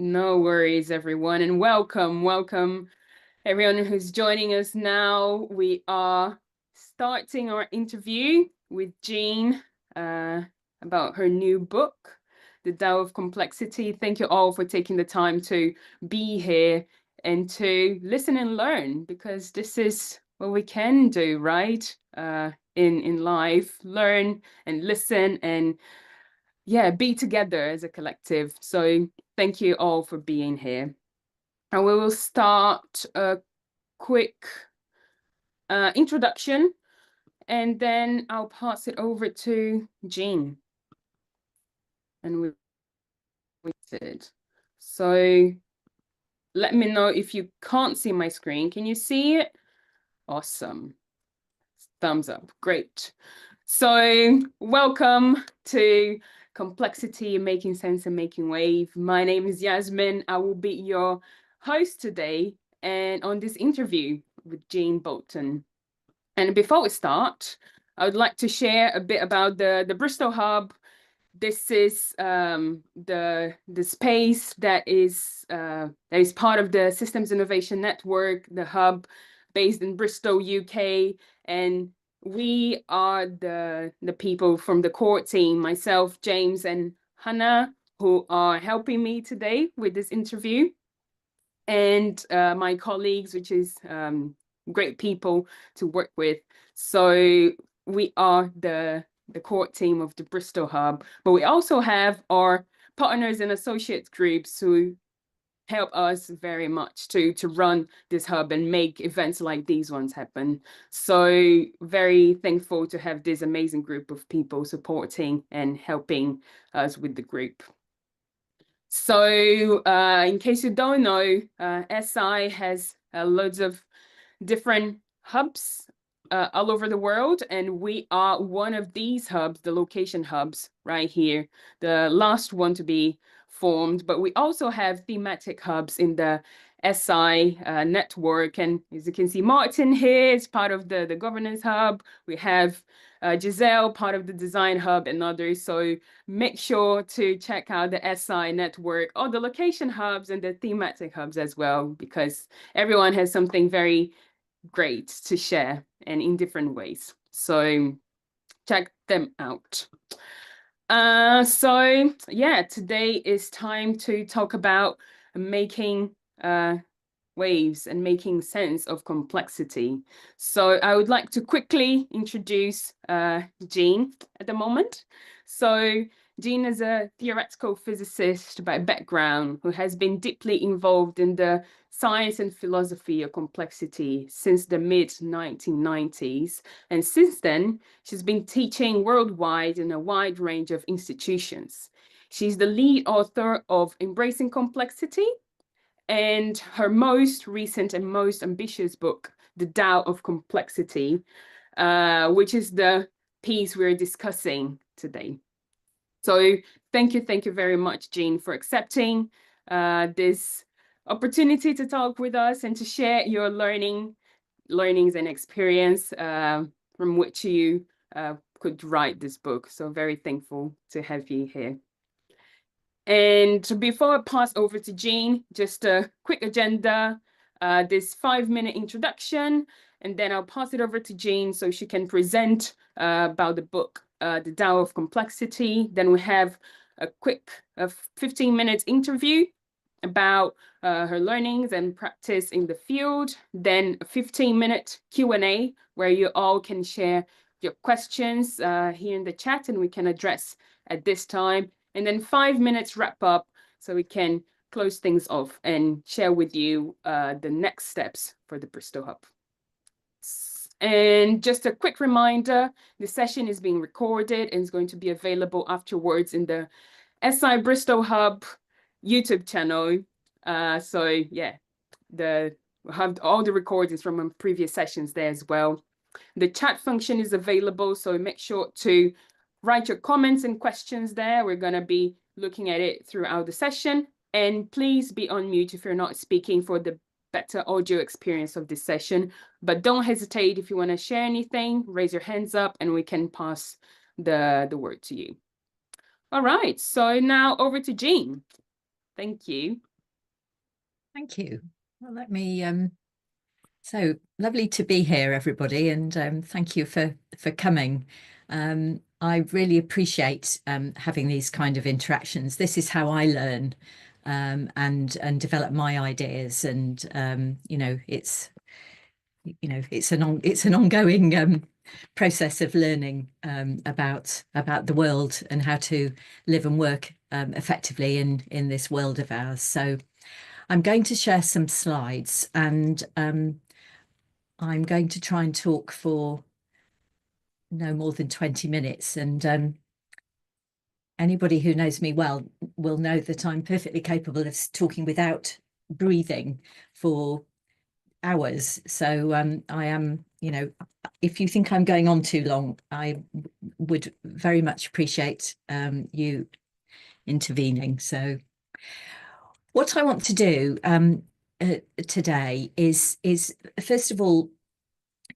No worries, everyone, and welcome everyone who's joining us now. We are starting our interview with Jean about her new book, The Tao of Complexity. Thank you all for taking the time to be here and to listen and learn, because this is what we can do, right? In life, learn and listen and be together as a collective. So thank you all for being here. And we will start a quick introduction, and then I'll pass it over to Jean. And we did. So let me know if you can't see my screen. Can you see it? Awesome. Thumbs up. Great. So welcome to Complexity, Making Sense and Making Wave. My name is Yasmin. I will be your host today and on this interview with Jean Boulton. And before we start, I would like to share a bit about the Bristol Hub. This is the space that is part of the Systems Innovation Network, the hub based in Bristol, UK, and we are the people from the core team, myself, James, and Hannah, who are helping me today with this interview, and my colleagues, which is great people to work with. So we are the core team of the Bristol Hub, but we also have our partners and associates groups who help us very much to run this hub and make events like these ones happen. So very thankful to have this amazing group of people supporting and helping us with the group. So in case you don't know, SI has loads of different hubs all over the world, and we are one of these hubs, the location hubs right here, the last one to be formed. But we also have thematic hubs in the SI network, and as you can see, Martin here is part of the governance hub. We have Giselle, part of the design hub, and others. So make sure to check out the SI network, or the location hubs and the thematic hubs as well, because everyone has something very great to share and in different ways. So check them out. So yeah, today is time to talk about making waves and making sense of complexity. So I would like to quickly introduce Jean at the moment. So Jean is a theoretical physicist by background who has been deeply involved in the science and philosophy of complexity since the mid-1990s. And since then, she's been teaching worldwide in a wide range of institutions. She's the lead author of Embracing Complexity, and her most recent and most ambitious book, The Tao of Complexity, which is the piece we're discussing today. So thank you very much, Jean, for accepting this opportunity to talk with us and to share your learnings and experience from which you could write this book. So very thankful to have you here. And before I pass over to Jean, just a quick agenda, this 5-minute introduction, and then I'll pass it over to Jean so she can present about the book, The Tao of Complexity. Then we have a quick 15-minute interview about her learnings and practice in the field. Then a 15-minute Q&A where you all can share your questions here in the chat and we can address at this time. And then 5 minutes wrap up so we can close things off and share with you the next steps for the Bristol Hub. And just a quick reminder, the session is being recorded and is going to be available afterwards in the SI Bristol Hub YouTube channel. So yeah, we'll have all the recordings from previous sessions there as well. The chat function is available, so make sure to write your comments and questions there. We're going to be looking at it throughout the session. And please be on mute if you're not speaking for the better audio experience of this session. But don't hesitate if you want to share anything, raise your hands up and we can pass the word to you. All right, so now over to Jean. Thank you. Thank you. Well, let me so lovely to be here, everybody, and thank you for coming. I really appreciate having these kind of interactions. This is how I learn and develop my ideas, and it's it's an ongoing process of learning about the world and how to live and work effectively in this world of ours. So I'm going to share some slides, and I'm going to try and talk for no more than 20 minutes. And anybody who knows me well will know that I'm perfectly capable of talking without breathing for hours. So I am, if you think I'm going on too long, I would very much appreciate you intervening. So what I want to do today is first of all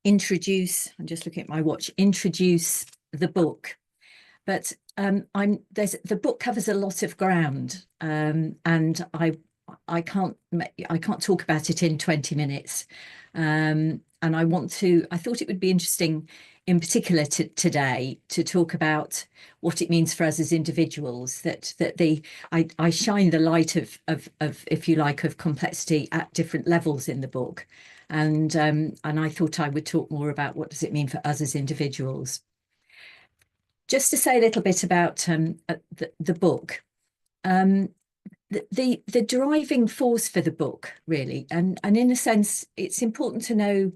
introduce, I'm just looking at my watch, introduce the book. But the book covers a lot of ground, and I can't talk about it in 20 minutes. And I thought it would be interesting in particular today to talk about what it means for us as individuals, that I shine the light of if you like, of complexity at different levels in the book. And I thought I would talk more about what does it mean for us as individuals. Just to say a little bit about the book. The driving force for the book, really, and in a sense, it's important to know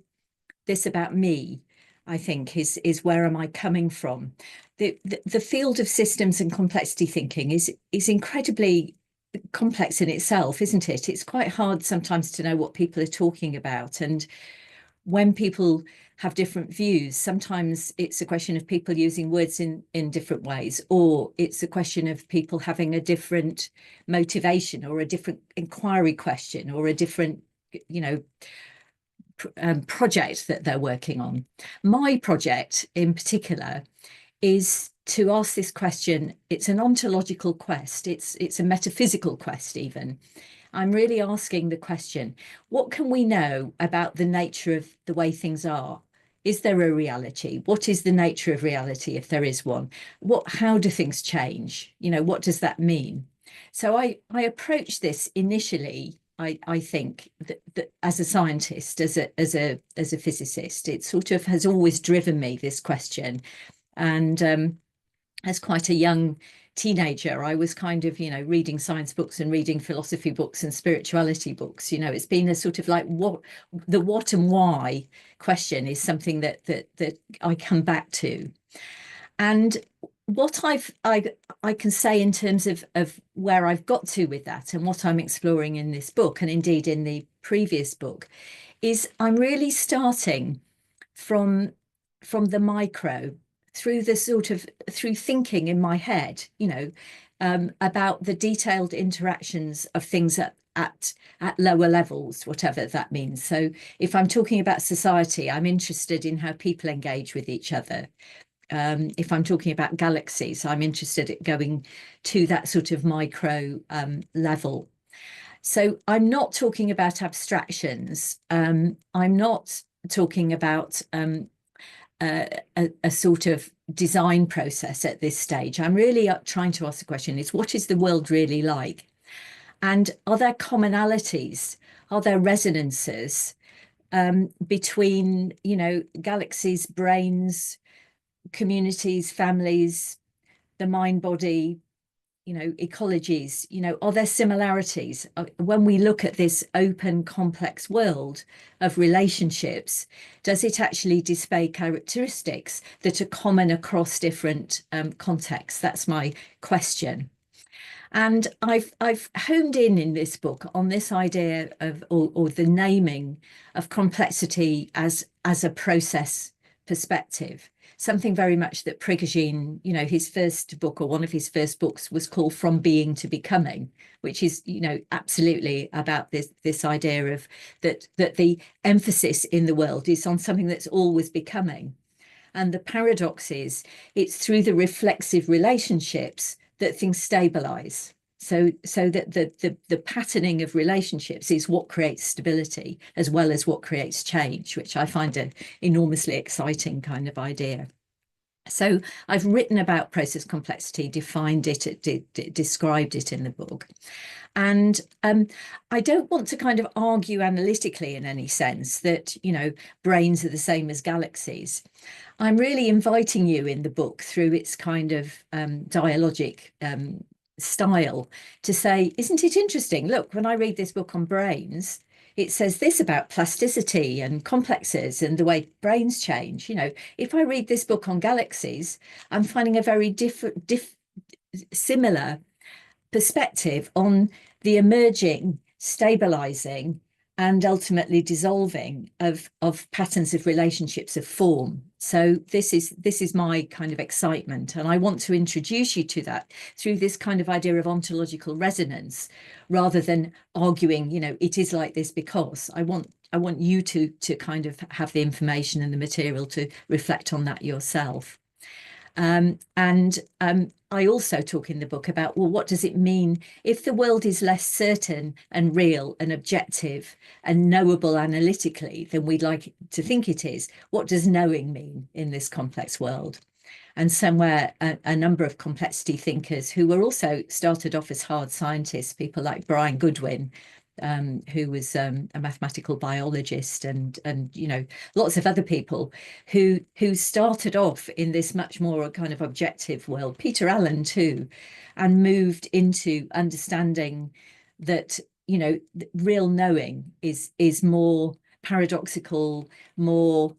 this about me, I think, is where am I coming from? The field of systems and complexity thinking is incredibly complex in itself, isn't it? It's quite hard sometimes to know what people are talking about, and when people have different views, sometimes it's a question of people using words in different ways, or it's a question of people having a different motivation or a different inquiry question or a different, project that they're working on. My project in particular is to ask this question. It's an ontological quest. It's a metaphysical quest even. I'm really asking the question, what can we know about the nature of the way things are? Is there a reality? What is the nature of reality, if there is one? How do things change? What does that mean? So I approach this initially, I think, that as a scientist, as a physicist, it sort of has always driven me, this question. And as quite a young teenager, I was kind of, reading science books and reading philosophy books and spirituality books. It's been a sort of like what and why question is something that I come back to. And what I can say in terms of where I've got to with that and what I'm exploring in this book, and indeed in the previous book, is I'm really starting from the micro, through thinking in my head, about the detailed interactions of things at lower levels, whatever that means. So if I'm talking about society, I'm interested in how people engage with each other. If I'm talking about galaxies, I'm interested in going to that sort of micro level. So I'm not talking about abstractions. I'm not talking about a sort of design process at this stage. I'm really trying to ask the question is, what is the world really like? And are there commonalities? Are there resonances between, galaxies, brains, communities, families, the mind body, ecologies? Are there similarities? When we look at this open, complex world of relationships, does it actually display characteristics that are common across different contexts? That's my question. And I've honed in this book on this idea of, or the naming of complexity as a process perspective. Something very much that Prigogine, his first book, or one of his first books, was called From Being to Becoming, which is, absolutely about this idea of that the emphasis in the world is on something that's always becoming. And the paradox is, it's through the reflexive relationships that things stabilize. So that the patterning of relationships is what creates stability as well as what creates change, which I find an enormously exciting kind of idea. So I've written about process complexity, defined it, described it in the book. And I don't want to kind of argue analytically in any sense that, brains are the same as galaxies. I'm really inviting you in the book through its kind of dialogic style to say, isn't it interesting? Look, when I read this book on brains, it says this about plasticity and complexes and the way brains change. If I read this book on galaxies, I'm finding a very similar perspective on the emerging, stabilizing, and ultimately dissolving of patterns of relationships of form. So this is my kind of excitement, and I want to introduce you to that through this kind of idea of ontological resonance, rather than arguing, it is like this because I want you to kind of have the information and the material to reflect on that yourself. I also talk in the book about, well, what does it mean if the world is less certain and real and objective and knowable analytically than we'd like to think it is? What does knowing mean in this complex world? And somewhere a number of complexity thinkers who were also started off as hard scientists, people like Brian Goodwin, who was a mathematical biologist, and lots of other people who started off in this much more kind of objective world. Peter Allen too, and moved into understanding that real knowing is more paradoxical, more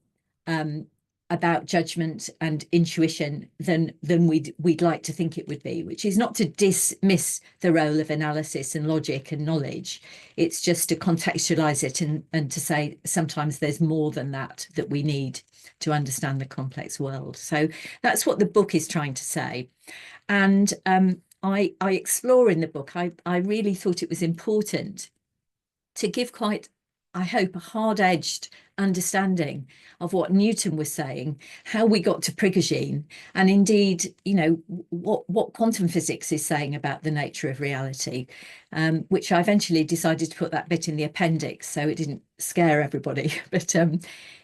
about judgment and intuition than we'd like to think it would be, which is not to dismiss the role of analysis and logic and knowledge. It's just to contextualize it and to say sometimes there's more than that we need to understand the complex world. So that's what the book is trying to say. And I explore in the book, I really thought it was important to give quite, I hope, a hard-edged understanding of what Newton was saying, how we got to Prigogine, and indeed, what quantum physics is saying about the nature of reality, which I eventually decided to put that bit in the appendix so it didn't scare everybody. But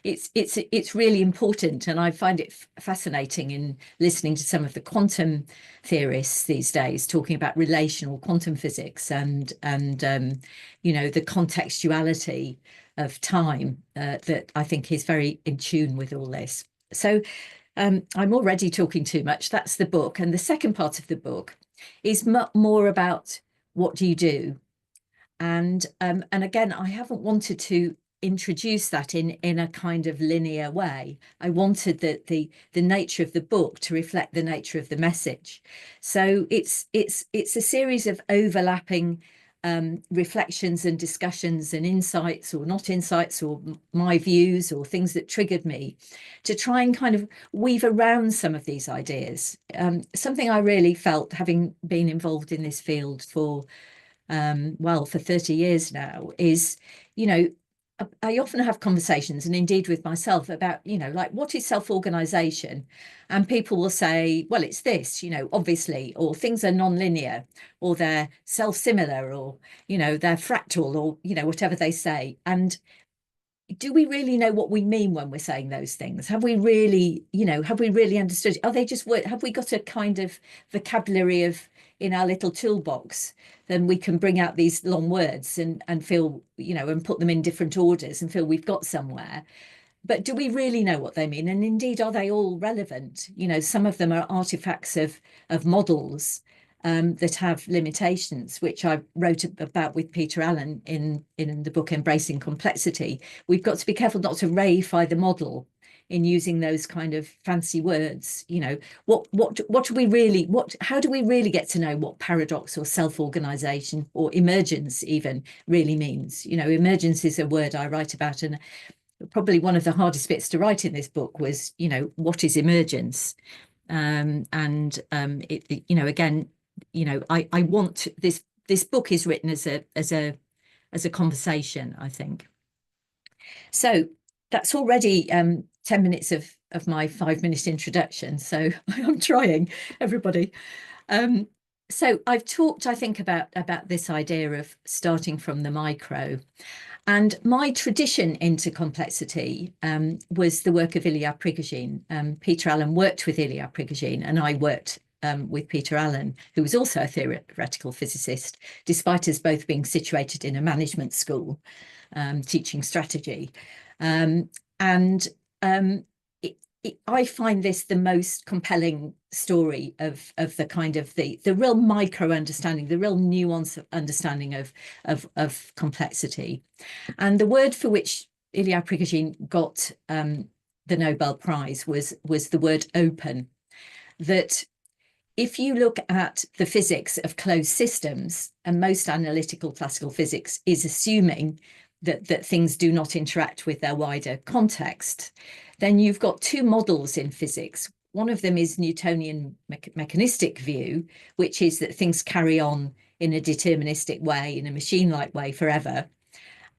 it's really important, and I find it fascinating in listening to some of the quantum theorists these days talking about relational quantum physics and the contextuality of time that I think is very in tune with all this. So I'm already talking too much. That's the book. And the second part of the book is more about what do you do? And again, I haven't wanted to introduce that in a kind of linear way. I wanted the nature of the book to reflect the nature of the message. So it's a series of overlapping reflections and discussions and insights or not insights or my views or things that triggered me to try and kind of weave around some of these ideas. Something I really felt, having been involved in this field for 30 years now, is, I often have conversations, and indeed with myself, about, like, what is self-organization? And people will say, well, it's this, obviously, or things are non-linear, or they're self-similar, or, they're fractal, or, whatever they say. And do we really know what we mean when we're saying those things? Have we really, understood? Are they just, have we got a kind of vocabulary in our little toolbox? Then we can bring out these long words and feel, and put them in different orders and feel we've got somewhere. But do we really know what they mean? And indeed, are they all relevant? Some of them are artifacts of models that have limitations, which I wrote about with Peter Allen in the book Embracing Complexity. We've got to be careful not to reify the model in using those kind of fancy words. What do we really, how do we really get to know what paradox or self-organization or emergence even really means? Emergence is a word I write about, and probably one of the hardest bits to write in this book was, what is emergence? Again, I want this book is written as a conversation, I think. So that's already 10 minutes of my 5-minute introduction. So I'm trying, everybody. So I've talked, I think, about this idea of starting from the micro. And my tradition into complexity was the work of Ilya Prigogine. Peter Allen worked with Ilya Prigogine, and I worked with Peter Allen, who was also a theoretical physicist, despite us both being situated in a management school teaching strategy. And I find this the most compelling story of the kind of the real micro understanding, the real nuance of understanding of complexity. And the word for which Ilya Prigogine got the Nobel Prize was the word open. That if you look at the physics of closed systems, and most analytical classical physics is assuming that things do not interact with their wider context, then you've got two models in physics. One of them is Newtonian mechanistic view, which is that things carry on in a deterministic way, in a machine-like way forever.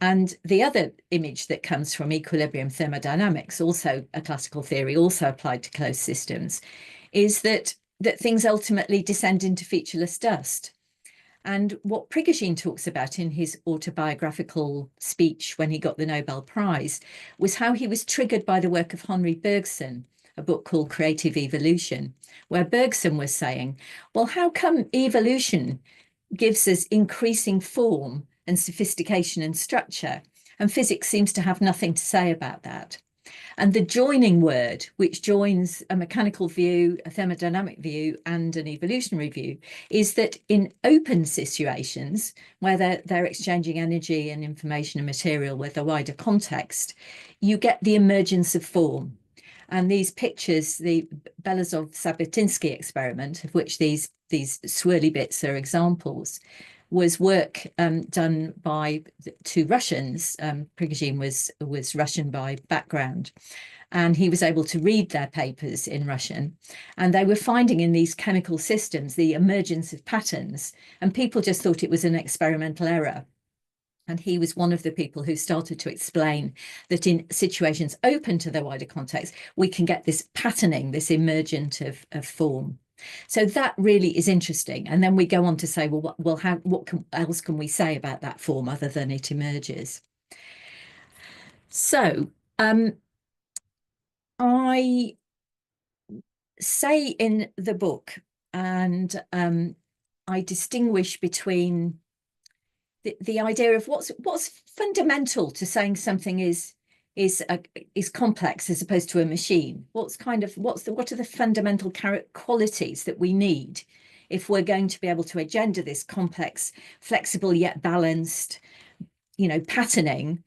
And the other image that comes from equilibrium thermodynamics, also a classical theory, also applied to closed systems, is that things ultimately descend into featureless dust. And what Prigogine talks about in his autobiographical speech when he got the Nobel Prize was how he was triggered by the work of Henri Bergson, a book called Creative Evolution, where Bergson was saying, well, how come evolution gives us increasing form and sophistication and structure, and physics seems to have nothing to say about that? And the joining word, which joins a mechanical view, a thermodynamic view, and an evolutionary view, is that in open situations where they're exchanging energy and information and material with a wider context, you get the emergence of form. And these pictures, the Belazov-Sabotinsky experiment, of which these swirly bits are examples, was work done by two Russians. Prigogine was Russian by background, and he was able to read their papers in Russian. And they were finding in these chemical systems the emergence of patterns, and people just thought it was an experimental error. And he was one of the people who started to explain that in situations open to the wider context, we can get this patterning, this emergent of form. So that really is interesting. And then we go on to say, well, what else can we say about that form other than it emerges? So I say in the book, and I distinguish between the idea of what's fundamental to saying something is complex as opposed to a machine. What are the fundamental qualities that we need if we're going to be able to engender this complex, flexible yet balanced, patterning,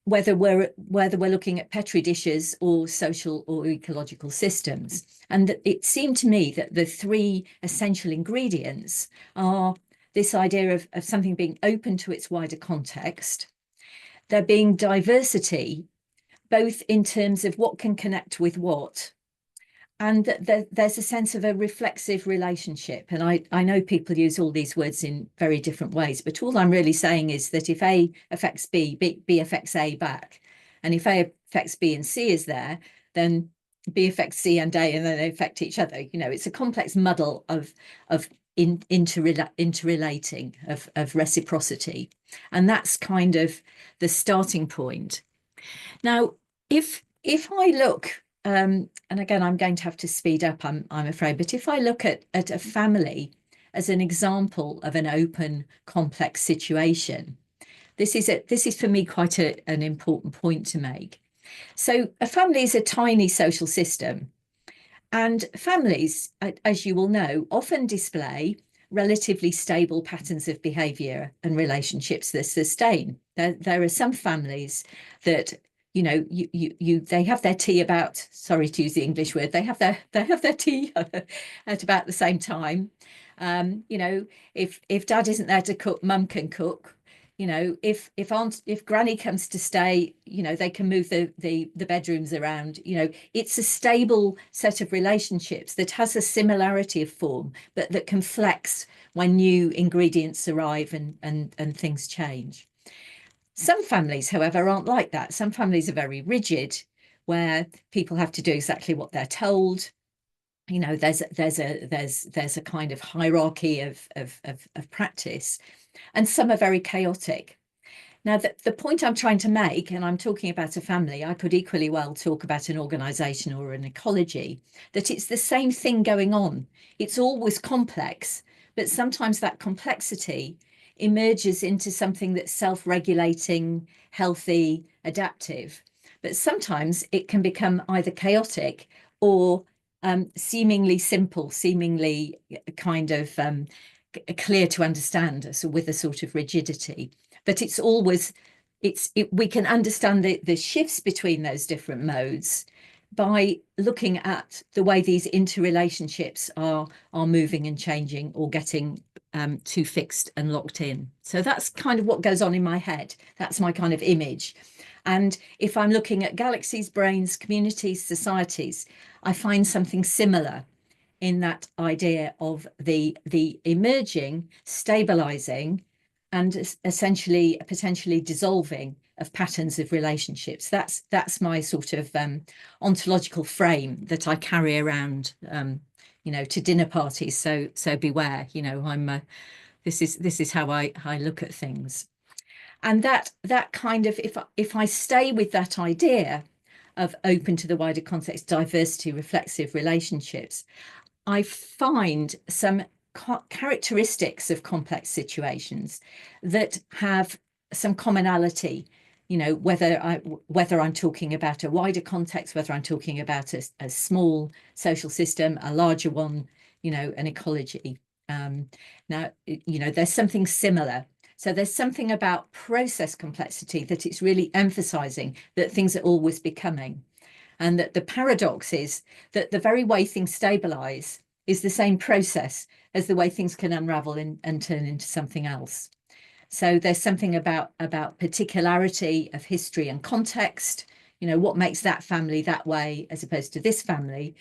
whether we're looking at Petri dishes or social or ecological systems. And it seemed to me that the three essential ingredients are this idea of something being open to its wider context, there being diversity, both in terms of what can connect with what, and that there's a sense of a reflexive relationship. And I know people use all these words in very different ways, but all I'm really saying is that if A affects B, B affects A back. And if A affects B and C is there, then B affects C and A, and then they affect each other. It's a complex muddle of interrelating, of reciprocity. And that's kind of the starting point. Now, if I look, and again, I'm going to have to speed up, I'm afraid, but if I look at a family as an example of an open, complex situation, this is for me quite an important point to make. So a family is a tiny social system, and families, as you will know, often display relatively stable patterns of behavior and relationships that sustain. There are some families that they have their tea about, sorry to use the English word, they have their tea at about the same time. If dad isn't there to cook, mum can cook. If granny comes to stay, they can move the bedrooms around. It's a stable set of relationships that has a similarity of form, but that can flex when new ingredients arrive and things change. Some families, however, aren't like that. Some families are very rigid, where people have to do exactly what they're told. you know, there's a kind of hierarchy of practice, and some are very chaotic. Now, the point I'm trying to make, and I'm talking about a family, I could equally well talk about an organisation or an ecology, that it's the same thing going on. It's always complex, but sometimes that complexity emerges into something that's self-regulating, healthy, adaptive. But sometimes it can become either chaotic or seemingly simple, seemingly kind of clear to understand, so with a sort of rigidity. But it's always, we can understand the shifts between those different modes by looking at the way these interrelationships are moving and changing or getting too fixed and locked in. So that's kind of what goes on in my head. That's my kind of image. And if I'm looking at galaxies, brains, communities, societies, I find something similar in that idea of the emerging, stabilizing, and essentially potentially dissolving of patterns of relationships. That's my sort of ontological frame that I carry around, you know, to dinner parties. So beware, you know, I'm this is how I look at things. And that kind of, if I stay with that idea of open to the wider context, diversity, reflexive relationships, I find some characteristics of complex situations that have some commonality, you know, whether I'm talking about a wider context, whether I'm talking about a small social system, a larger one, you know, an ecology. Now, you know, there's something similar. So there's something about process complexity that it's really emphasizing that things are always becoming. And that the paradox is that the very way things stabilize is the same process as the way things can unravel and turn into something else. So there's something about particularity of history and context. You know, what makes that family that way as opposed to this family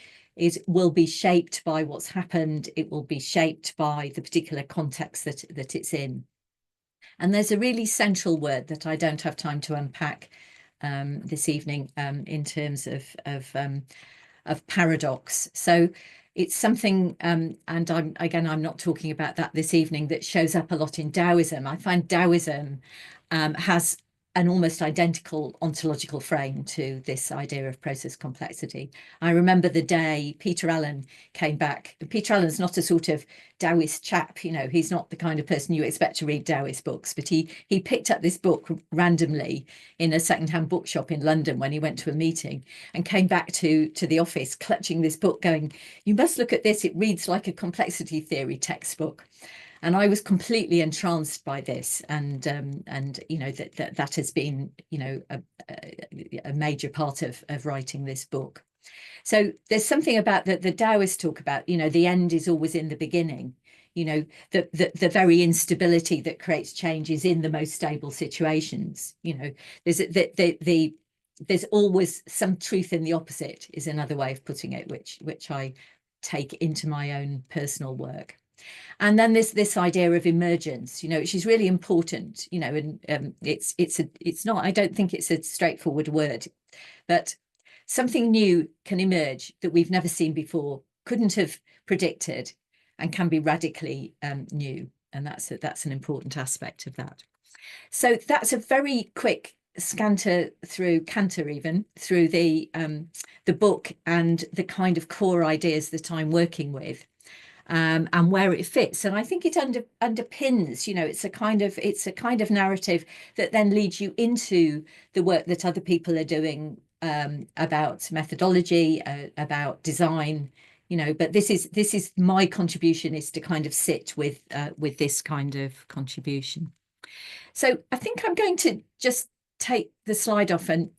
will be shaped by what's happened. It will be shaped by the particular context that it's in. And there's a really central word that I don't have time to unpack this evening in terms of paradox. So it's something, and I'm not talking about that this evening, that shows up a lot in Taoism. I find Taoism has an almost identical ontological frame to this idea of process complexity. I remember the day Peter Allen came back. Peter Allen's not a sort of Taoist chap, you know, he's not the kind of person you expect to read Taoist books, but he picked up this book randomly in a secondhand bookshop in London when he went to a meeting, and came back to the office clutching this book going, "You must look at this, it reads like a complexity theory textbook." And I was completely entranced by this, and you know, that has been, you know, a major part of writing this book. So there's something about the Taoists talk about, you know, the end is always in the beginning. You know, the very instability that creates change is in the most stable situations. You know, there's always some truth in the opposite, is another way of putting it, which I take into my own personal work. And then there's this idea of emergence, you know, which is really important, you know, and it's not, I don't think it's a straightforward word, but something new can emerge that we've never seen before, couldn't have predicted, and can be radically new. And that's an important aspect of that. So that's a very quick canter through the book and the kind of core ideas that I'm working with. And where it fits, and I think it underpins, you know, it's a kind of narrative that then leads you into the work that other people are doing about methodology, about design, you know. But this is my contribution, is to kind of sit with this kind of contribution. So I think I'm going to just take the slide off and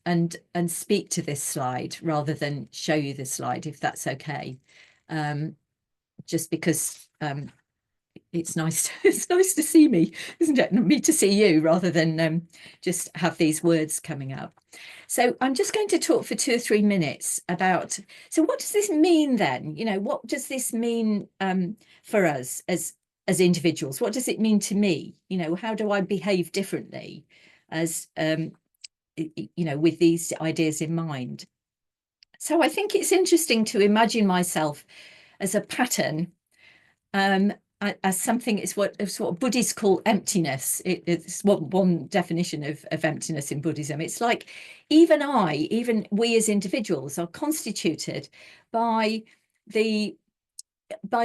speak to this slide rather than show you the slide, if that's okay. Just because it's nice to see me, isn't it? Me to see you rather than just have these words coming up. So I'm just going to talk for 2 or 3 minutes about, so what does this mean then? You know, what does this mean for us as individuals? What does it mean to me? You know, how do I behave differently as you know, with these ideas in mind? So I think it's interesting to imagine myself as a pattern, as something. It's what Buddhists call emptiness. It's one definition of emptiness in Buddhism. It's like even we as individuals are constituted by the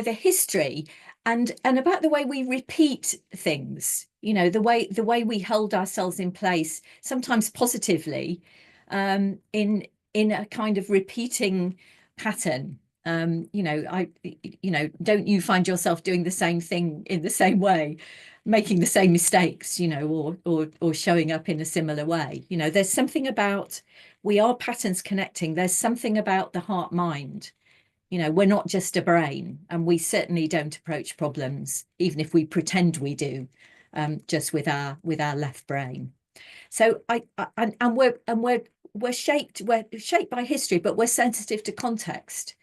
history and about the way we repeat things, the way we hold ourselves in place, sometimes positively, in a kind of repeating pattern. Don't you find yourself doing the same thing in the same way, making the same mistakes, or showing up in a similar way? There's something about, we are patterns connecting. There's something about the heart mind. We're not just a brain, and we certainly don't approach problems, even if we pretend we do, just with our left brain. So we're shaped by history, but we're sensitive to context.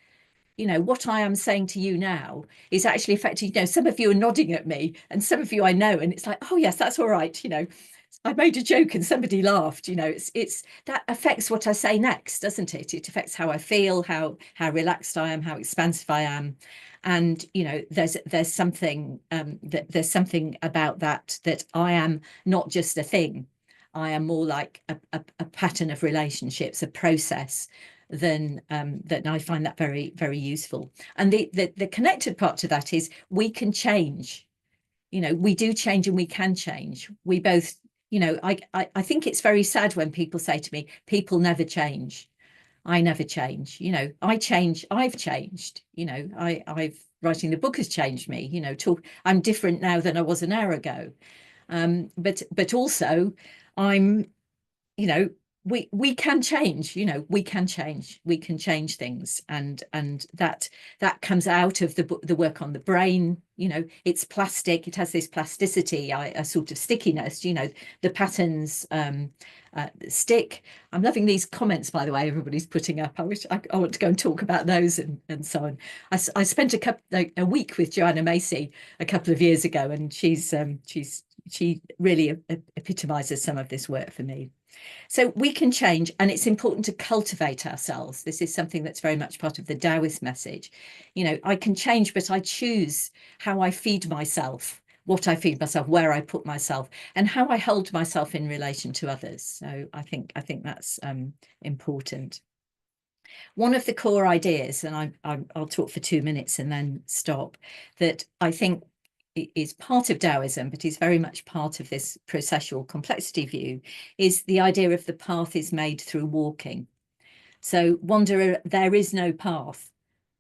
What I am saying to you now is actually affecting, some of you are nodding at me and some of you I know, and it's like, oh yes, that's all right. I made a joke and somebody laughed. It's that affects what I say next, doesn't it? It affects how I feel, how relaxed I am, how expansive I am. And there's something there's something about that I am not just a thing. I am more like a pattern of relationships, a process, than that. I find that very, very useful. And the connected part to that is we can change. We do change and we can change. We both, I think it's very sad when people say to me, people never change. I never change. I change. I've changed. I've writing the book has changed me. I'm different now than I was an hour ago. But also I'm, we can change. We can change things, and that comes out of the work on the brain. It's plastic, it has this plasticity, a sort of stickiness. The patterns stick. I'm loving these comments, by the way, everybody's putting up. I want to go and talk about those and so on. I spent a week with Joanna Macy a couple of years ago, and she really epitomizes some of this work for me. So we can change, and it's important to cultivate ourselves. This is something that's very much part of the Taoist message. I can change, but I choose how I feed myself, what I feed myself, where I put myself, and how I hold myself in relation to others. So I think that's important. One of the core ideas, and I'll talk for 2 minutes and then stop, that I think is part of Taoism, but is very much part of this processual complexity view, is the idea of the path is made through walking. So wanderer, there is no path.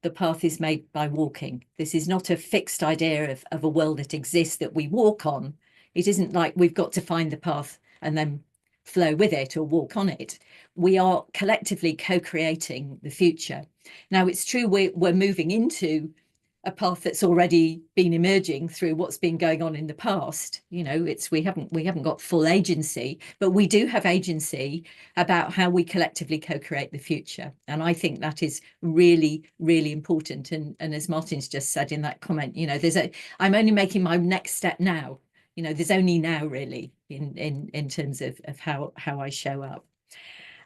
The path is made by walking. This is not a fixed idea of a world that exists that we walk on. It isn't like we've got to find the path and then flow with it or walk on it. We are collectively co-creating the future. Now, it's true we're moving into a path that's already been emerging through what's been going on in the past. We haven't got full agency, but we do have agency about how we collectively co-create the future. And I think that is really, really important. And as Martin's just said in that comment, I'm only making my next step now. There's only now really in terms of how I show up.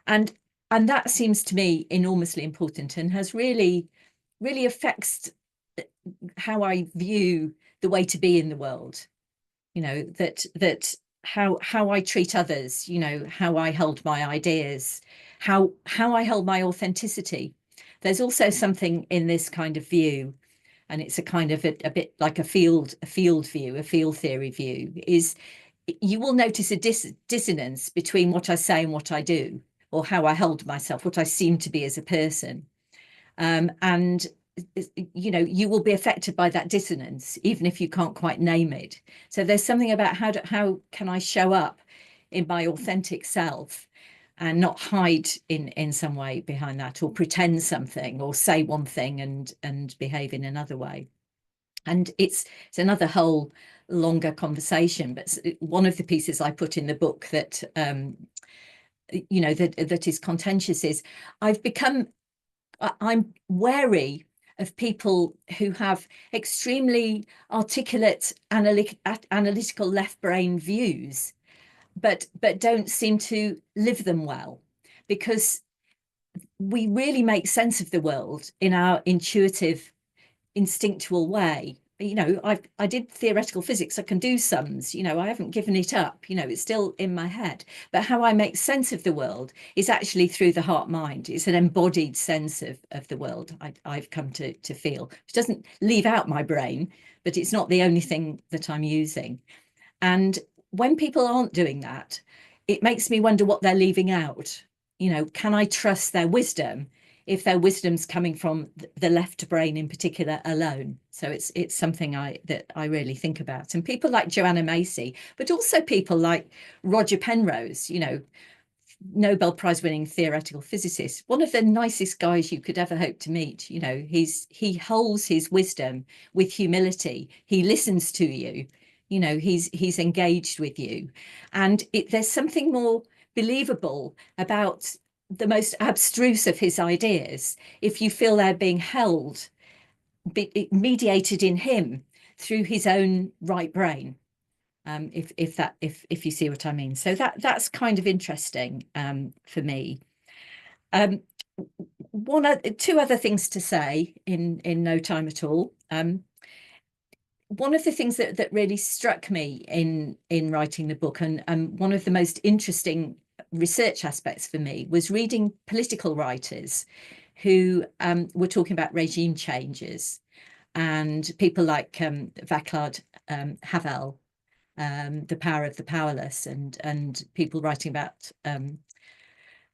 And that seems to me enormously important, and has really, really affects how I view the way to be in the world. That how I treat others, how I hold my ideas, how I hold my authenticity. There's also something in this kind of view, and it's a kind of a bit like a field view, a field theory view, is you will notice a dissonance between what I say and what I do, or how I hold myself, what I seem to be as a person. And you will be affected by that dissonance, even if you can't quite name it. So there's something about how can I show up in my authentic self and not hide in some way behind that, or pretend something, or say one thing and behave in another way. And it's another whole longer conversation, but one of the pieces I put in the book that that is contentious is I'm wary of people who have extremely articulate analytical left brain views, but don't seem to live them well, because we really make sense of the world in our intuitive instinctual way. You know, I did theoretical physics. I can do sums, you know, I haven't given it up, you know, it's still in my head. But how I make sense of the world is actually through the heart mind. It's an embodied sense of the world I've come to feel. It doesn't leave out my brain, but it's not the only thing that I'm using. And when people aren't doing that, it makes me wonder what they're leaving out. You know, can I trust their wisdom if their wisdom's coming from the left brain in particular alone? So it's something that I really think about. And people like Joanna Macy, but also people like Roger Penrose, you know, Nobel Prize winning theoretical physicist, one of the nicest guys you could ever hope to meet. You know, he holds his wisdom with humility. He listens to you. You know, he's engaged with you, and there's something more believable about the most abstruse of his ideas if you feel they're being held, mediated in him through his own right brain. If you see what I mean. So that's kind of interesting for me. Two other things to say in no time at all. One of the things that really struck me in writing the book, and one of the most interesting research aspects for me, was reading political writers who were talking about regime changes, and people like Václav Havel, The Power of the Powerless, and people writing about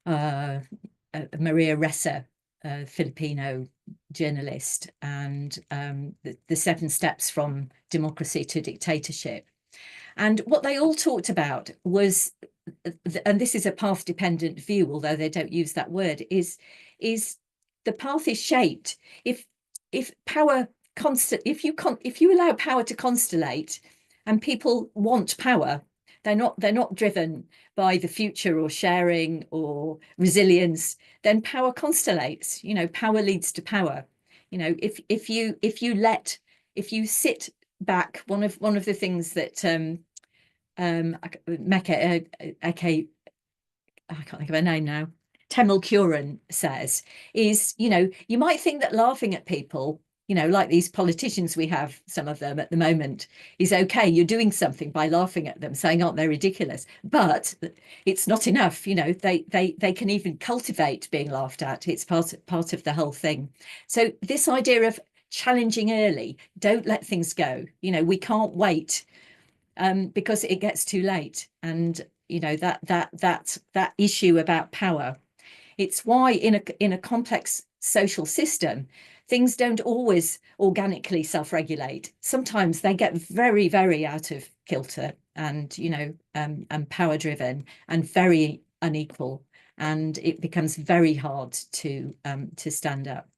Maria Ressa, a Filipino journalist, and the 7 steps from democracy to dictatorship. And what they all talked about was, and this is a path-dependent view, although they don't use that word, is the path is shaped if power if you allow power to constellate, and people want power, they're not driven by the future or sharing or resilience, then power constellates. You know, power leads to power. You know, if you sit back, one of the things that Mecca, okay, I can't think of her name now, Temel Kuran says is, you know, you might think that laughing at people, you know, like these politicians we have, some of them at the moment, is okay. You're doing something by laughing at them, saying, aren't they ridiculous? But it's not enough. You know, they can even cultivate being laughed at. It's part of the whole thing. So this idea of challenging early, don't let things go. You know, we can't wait because it gets too late. And you know, that issue about power. It's why in a complex social system, things don't always organically self-regulate. Sometimes they get very, very out of kilter, and you know, and power driven and very unequal, and it becomes very hard to stand up.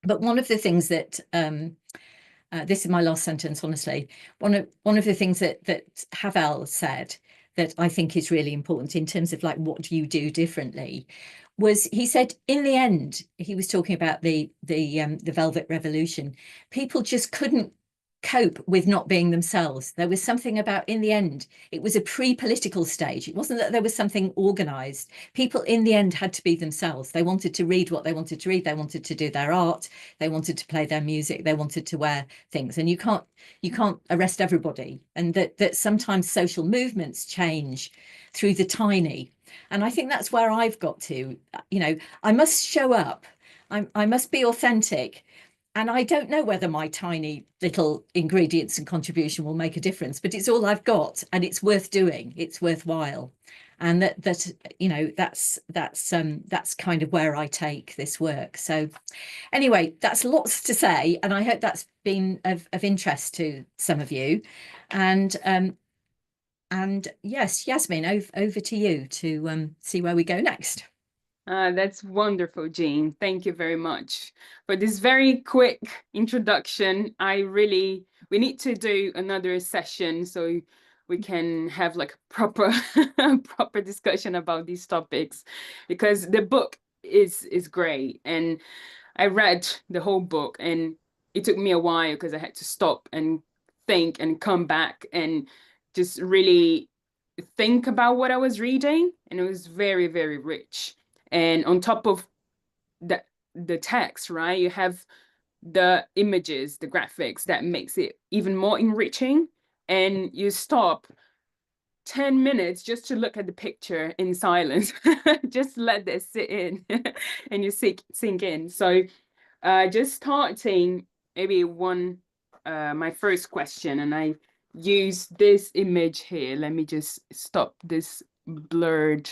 But one of the things that this is my last sentence, honestly. One of the things that Havel said that I think is really important in terms of like, what do you do differently, was he said in the end, he was talking about the Velvet Revolution, people just couldn't cope with not being themselves. There was something about, in the end, it was a pre-political stage. It wasn't that there was something organized. People in the end had to be themselves. They wanted to read what they wanted to read. They wanted to do their art. They wanted to play their music. They wanted to wear things. And you can't arrest everybody. And that sometimes social movements change through the tiny. And I think that's where I've got to, you know, I must show up. I must be authentic. And I don't know whether my tiny little ingredients and contribution will make a difference, but it's all I've got, and it's worth doing. It's worthwhile. And that you know, that's kind of where I take this work. So anyway, that's lots to say, and I hope that's been of interest to some of you. And yes, Yasmin, over to you to see where we go next. That's wonderful, Jean. Thank you very much for this very quick introduction. We need to do another session so we can have like a proper proper discussion about these topics, because the book is great, and I read the whole book, and it took me a while because I had to stop and think and come back and just really think about what I was reading, and it was very, very rich. And on top of that, the text, right, you have the images, the graphics, that makes it even more enriching. And you stop 10 minutes just to look at the picture in silence. Just let this sit in and you sink in. So just starting maybe my first question, and I use this image here. Let me just stop this blurred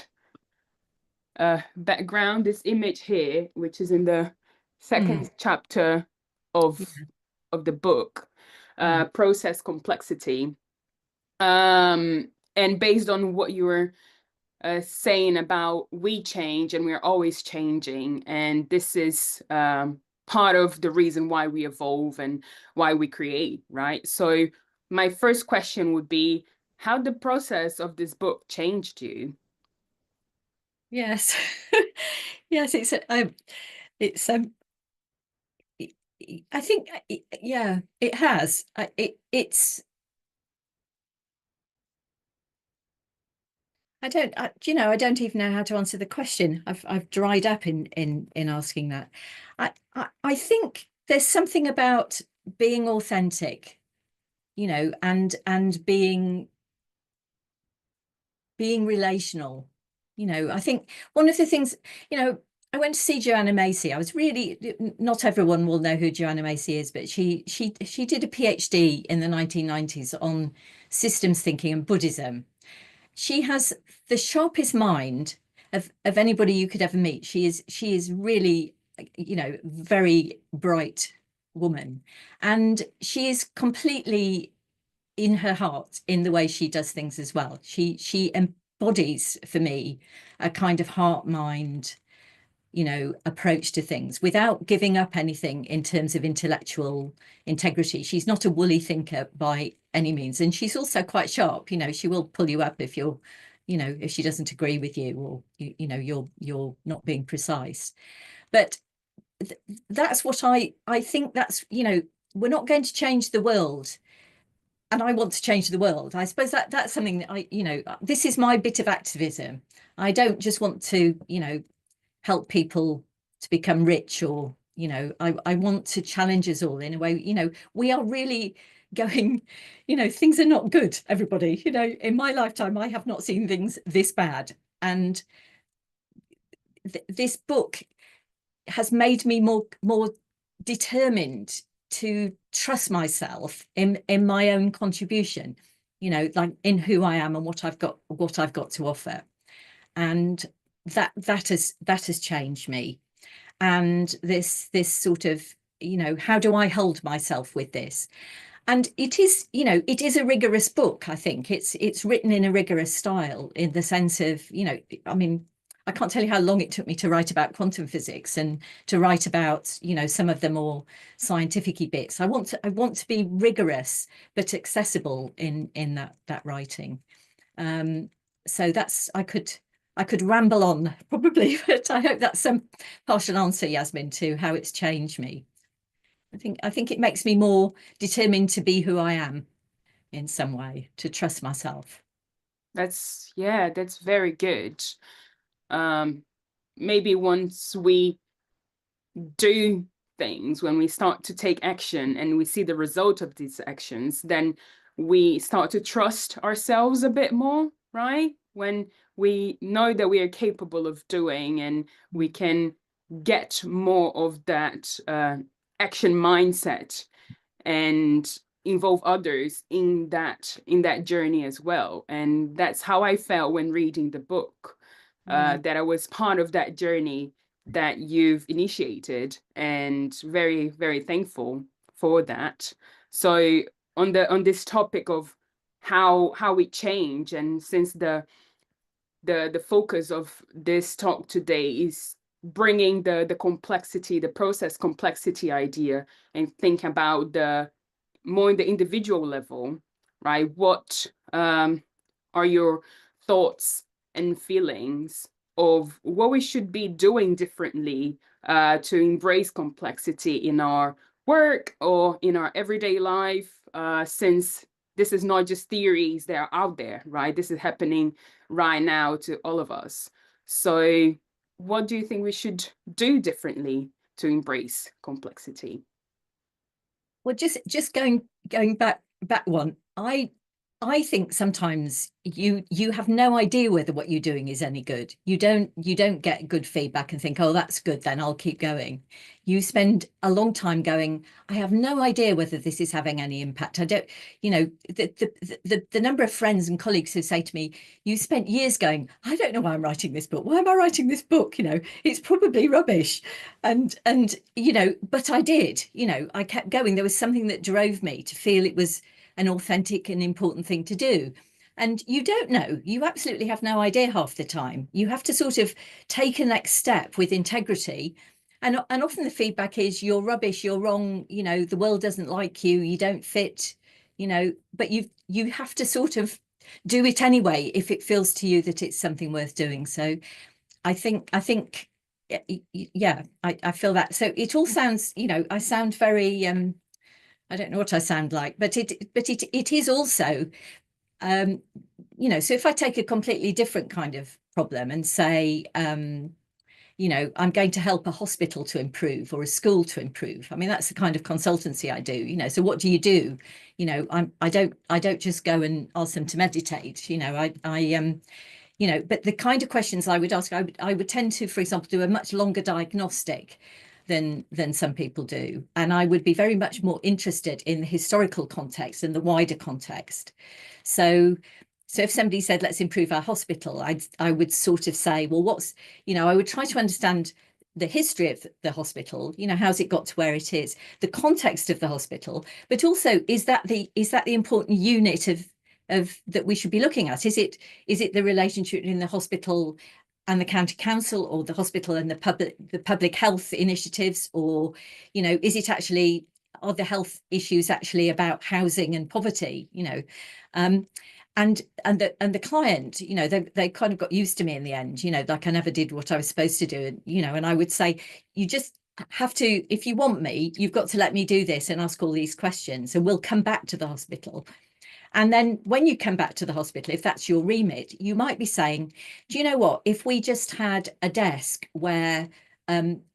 background, this image here, which is in the second chapter of the book, process complexity. And based on what you were saying about we change and we're always changing, and this is part of the reason why we evolve and why we create, right? So my first question would be, how the process of this book changed you? Yes. Yes, it's I think yeah, it has. It's I don't you know, I don't even know how to answer the question. I've dried up in asking that. I think there's something about being authentic, you know, and being relational. You know, I think one of the things, you know, I went to see Joanna Macy. I was really, not everyone will know who Joanna Macy is, but she did a PhD in the 1990s on systems thinking and Buddhism. She has the sharpest mind of anybody you could ever meet. She is really, you know, very bright woman, and she is completely in her heart in the way she does things as well. She embodies for me a kind of heart mind, you know, approach to things without giving up anything in terms of intellectual integrity. She's not a woolly thinker by any means, and she's also quite sharp. You know, she will pull you up if you're, you know, if she doesn't agree with you, or you know, you're not being precise. But that's what I think. That's, you know, we're not going to change the world, and I want to change the world. I suppose that's something that I, you know, this is my bit of activism. I don't just want to, you know, help people to become rich, or, you know, I want to challenge us all in a way. You know, we are really going, you know, things are not good, everybody. You know, in my lifetime, I have not seen things this bad. And this book has made me more determined to trust myself in my own contribution, you know, like in who I am and what I've got to offer. And that has changed me. And this sort of, you know, how do I hold myself with this? And it is, you know, it is a rigorous book. I think it's written in a rigorous style, in the sense of, you know, I mean, I can't tell you how long it took me to write about quantum physics and to write about, you know, some of the more scientific-y bits. I want to be rigorous but accessible in that writing. So that's, I could ramble on probably, but I hope that's some partial answer, Yasmin, to how it's changed me. I think it makes me more determined to be who I am in some way, to trust myself. That's very good. Maybe once we do things, when we start to take action and we see the result of these actions, then we start to trust ourselves a bit more, right? When we know that we are capable of doing, and we can get more of that action mindset and involve others in that journey as well. And that's how I felt when reading the book, that I was part of that journey that you've initiated, and very, very thankful for that. So on this topic of how we change, and since the focus of this talk today is bringing the complexity, the process complexity idea, and think about the more in the individual level, right? What are your thoughts and feelings of what we should be doing differently to embrace complexity in our work or in our everyday life, since this is not just theories that are out there, right? This is happening right now to all of us. So what do you think we should do differently to embrace complexity? Well, just going back one, I think sometimes you have no idea whether what you're doing is any good. You don't get good feedback and think, oh, that's good, then I'll keep going. You spend a long time going, I have no idea whether this is having any impact. I don't, the number of friends and colleagues who say to me, you spent years going, I don't know why I'm writing this book. Why am I writing this book? It's probably rubbish. And but I did, I kept going. There was something that drove me to feel it was an authentic and important thing to do. And you don't know, you absolutely have no idea half the time. You have to sort of take a next step with integrity. And often the feedback is you're rubbish, you're wrong, the world doesn't like you, you don't fit, but you have to sort of do it anyway if it feels to you that it's something worth doing. So I think yeah, I feel that. So it all sounds, I sound very I don't know what I sound like, but it is also, so if I take a completely different kind of problem and say, I'm going to help a hospital to improve or a school to improve. I mean, that's the kind of consultancy I do, so what do you do? I don't just go and ask them to meditate, but the kind of questions I would ask, I would tend to, for example, do a much longer diagnostic than some people do. And I would be very much more interested in the historical context and the wider context. So if somebody said, let's improve our hospital, I would sort of say, well, I would try to understand the history of the hospital, how's it got to where it is, the context of the hospital, but also is that the important unit of that we should be looking at? Is it the relationship in the hospital and the county council, or the hospital and the public health initiatives, or is it actually, are the health issues actually about housing and poverty? And the client, they kind of got used to me in the end, like I never did what I was supposed to do, and I would say, you just have to, if you want me, you've got to let me do this and ask all these questions, and we'll come back to the hospital. And then when you come back to the hospital, if that's your remit, you might be saying, do you know what, if we just had a desk where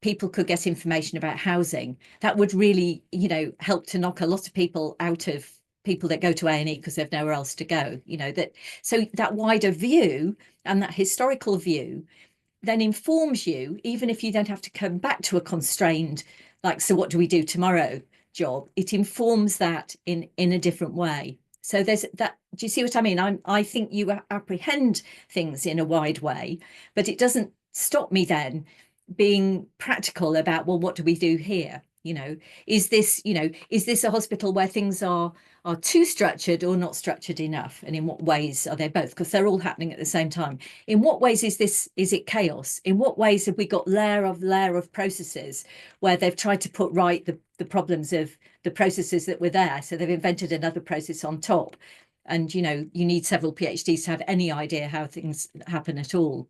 people could get information about housing, that would really, help to knock a lot of people out of people that go to A&E because they've nowhere else to go, so that wider view and that historical view then informs you, even if you don't have to come back to a constrained, like, so what do we do tomorrow job, it informs that in a different way. So there's that. Do you see what I mean? I think you apprehend things in a wide way, but it doesn't stop me then being practical about, well, what do we do here? Is this a hospital where things are too structured or not structured enough? And in what ways are they both? Because they're all happening at the same time. In what ways is it chaos? In what ways have we got layer of processes where they've tried to put right the problems of the processes that were there? So they've invented another process on top. And, you need several PhDs to have any idea how things happen at all.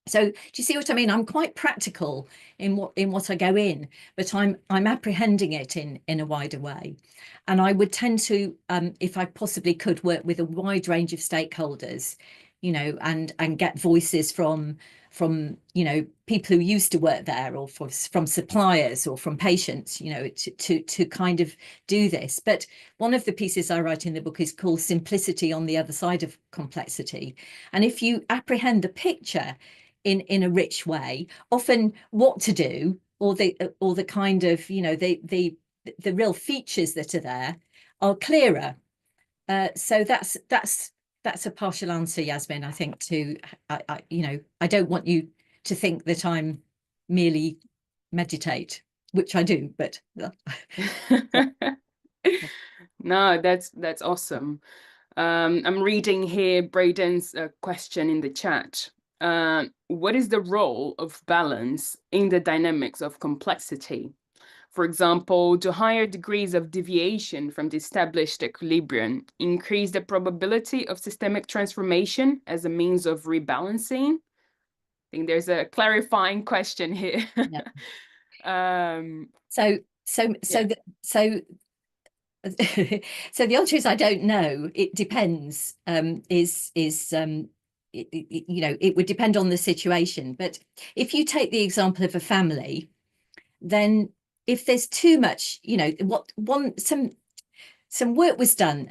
So do you see what I mean? I'm quite practical in what I go in, but I'm apprehending it in a wider way. And I would tend to, if I possibly could, work with a wide range of stakeholders, and get voices from people who used to work there, or from suppliers, or from patients, to kind of do this. But one of the pieces I write in the book is called Simplicity on the Other Side of Complexity. And if you apprehend the picture in a rich way, often what to do, or the kind of, the real features that are there are clearer. So that's a partial answer, Yasmin, I think, to, I don't want you to think that I'm merely meditate, which I do, but No, that's awesome. I'm reading here Braden's question in the chat. What is the role of balance in the dynamics of complexity? For example, do higher degrees of deviation from the established equilibrium increase the probability of systemic transformation as a means of rebalancing? I think there's a clarifying question here. Yeah. So the answer is I don't know. It depends. It would depend on the situation. But if you take the example of a family, then if there's too much, you know, some work was done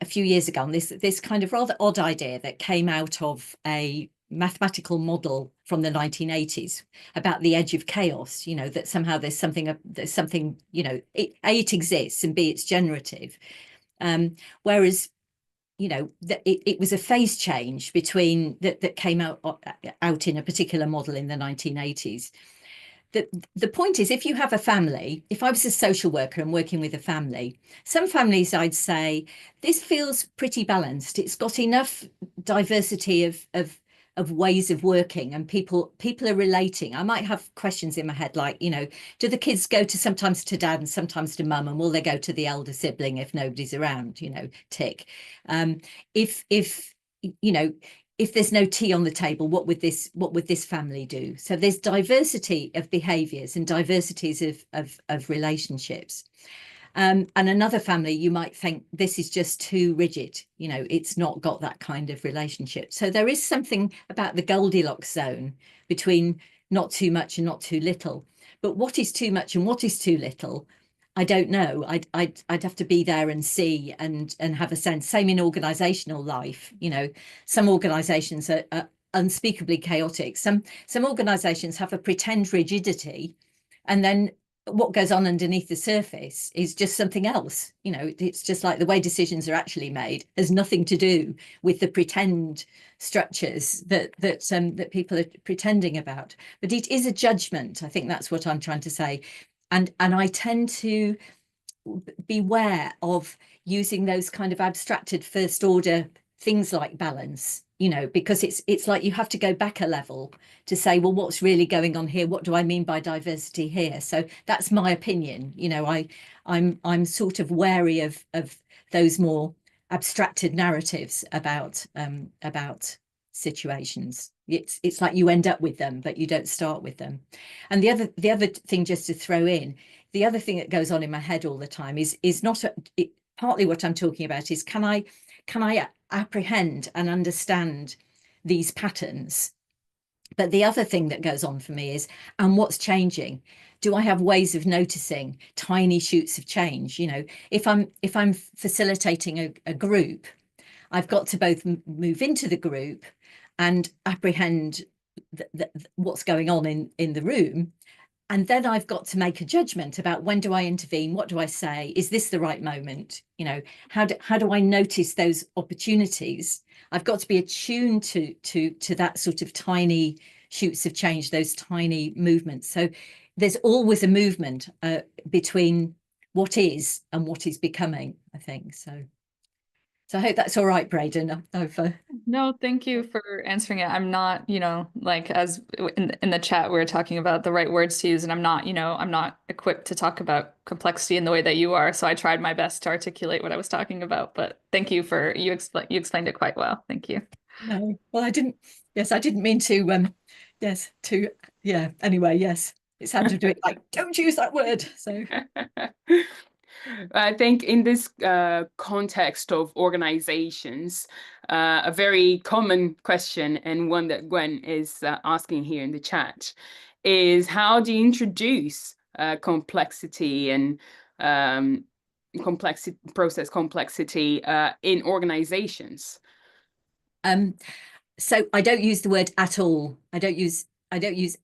a few years ago on this kind of rather odd idea that came out of a mathematical model from the 1980s about the edge of chaos, you know, that somehow there's something, you know, it exists, and B, it's generative. Whereas, you know, it was a phase change between that came out in a particular model in the 1980s. The point is, if you have a family, if I was a social worker and working with a family, some families I'd say, this feels pretty balanced. It's got enough diversity of ways of working, and people are relating. I might have questions in my head like, you know, do the kids go to sometimes to dad and sometimes to mum, and will they go to the elder sibling if nobody's around, you know, tick. If you know, if there's no tea on the table, what would this family do? So there's diversity of behaviours and diversities of relationships. And another family, you might think this is just too rigid, you know, it's not got that kind of relationship. So there is something about the Goldilocks zone between not too much and not too little. But what is too much and what is too little, I don't know. I'd have to be there and see and have a sense. Same in organisational life. You know, some organisations are unspeakably chaotic. Some organisations have a pretend rigidity, and then what goes on underneath the surface is just something else. You know, it's just like the way decisions are actually made has nothing to do with the pretend structures that people are pretending about. But it is a judgment. I think that's what I'm trying to say. And I tend to beware of using those kind of abstracted first order things like balance, you know, because it's like you have to go back a level to say, well, what's really going on here? What do I mean by diversity here? So that's my opinion. You know, I'm sort of wary of those more abstracted narratives about situations. It's like you end up with them, but you don't start with them. And the other thing, just to throw in, the other thing that goes on in my head all the time is not partly what I'm talking about is can I apprehend and understand these patterns? But the other thing that goes on for me is, and what's changing? Do I have ways of noticing tiny shoots of change? You know, if I'm facilitating a group, I've got to both move into the group and apprehend what's going on in the room. And then I've got to make a judgment about when do I intervene? What do I say? Is this the right moment? You know, how do I notice those opportunities? I've got to be attuned to that sort of tiny shoots of change, those tiny movements. So there's always a movement between what is and what is becoming, I think. So I hope that's all right, Braden. No, thank you for answering it. I'm not, you know, like as in the chat, we were talking about the right words to use, and I'm not, you know, I'm not equipped to talk about complexity in the way that you are. So I tried my best to articulate what I was talking about, but thank you for, you explained it quite well. Thank you. No, well, I didn't mean to, yeah, anyway, yes. It's had to do it like, don't use that word, so. I think in this context of organizations, a very common question, and one that Gwen is asking here in the chat, is how do you introduce complexity and process complexity in organizations? So I don't use the word at all. I don't use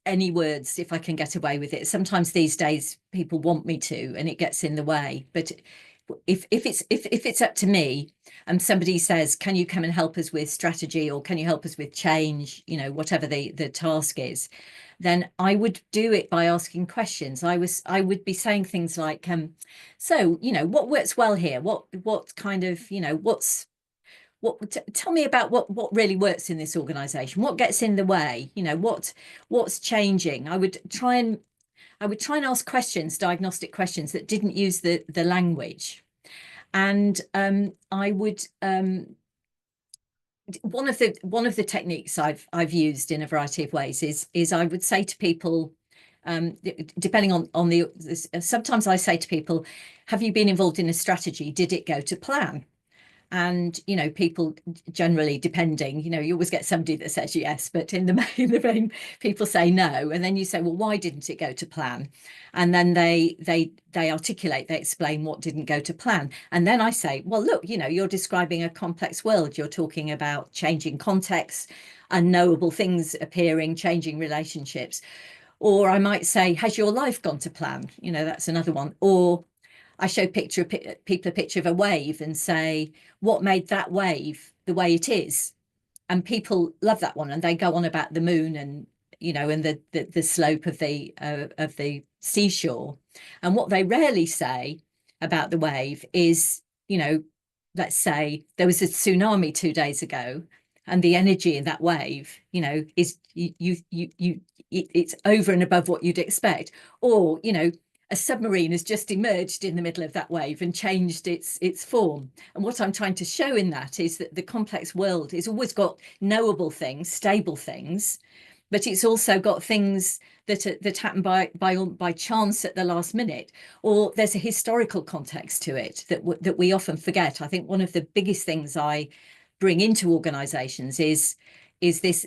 any words if I can get away with it. Sometimes these days people want me to, and it gets in the way. But if it's up to me, and somebody says, "Can you come and help us with strategy, or can you help us with change?" You know, whatever the task is, then I would do it by asking questions. I would be saying things like, "So, you know, what works well here? What kind of, you know, tell me about what really works in this organization, what gets in the way, you know, what's changing." I would try and ask questions, diagnostic questions that didn't use the language. And I would one of the techniques I've used in a variety of ways is I would say to people, depending on sometimes I say to people, have you been involved in a strategy? Did it go to plan? And, you know, people generally, depending, you know, you always get somebody that says yes, but in the main, people say no. And then you say, well, why didn't it go to plan? And then they articulate, they explain what didn't go to plan. And then I say, well, look, you know, you're describing a complex world. You're talking about changing contexts, unknowable things appearing, changing relationships. Or I might say, has your life gone to plan? You know, that's another one. Or I show people a picture of a wave and say, what made that wave the way it is? And people love that one, and they go on about the moon and, you know, and the slope of the seashore. And what they rarely say about the wave is, you know, let's say there was a tsunami 2 days ago, and the energy in that wave, you know, is it's over and above what you'd expect. Or, you know, a submarine has just emerged in the middle of that wave and changed its form. And what I'm trying to show in that is that the complex world has always got knowable things, stable things, but it's also got things that happen by chance at the last minute, or there's a historical context to it that we often forget. I think one of the biggest things I bring into organizations is this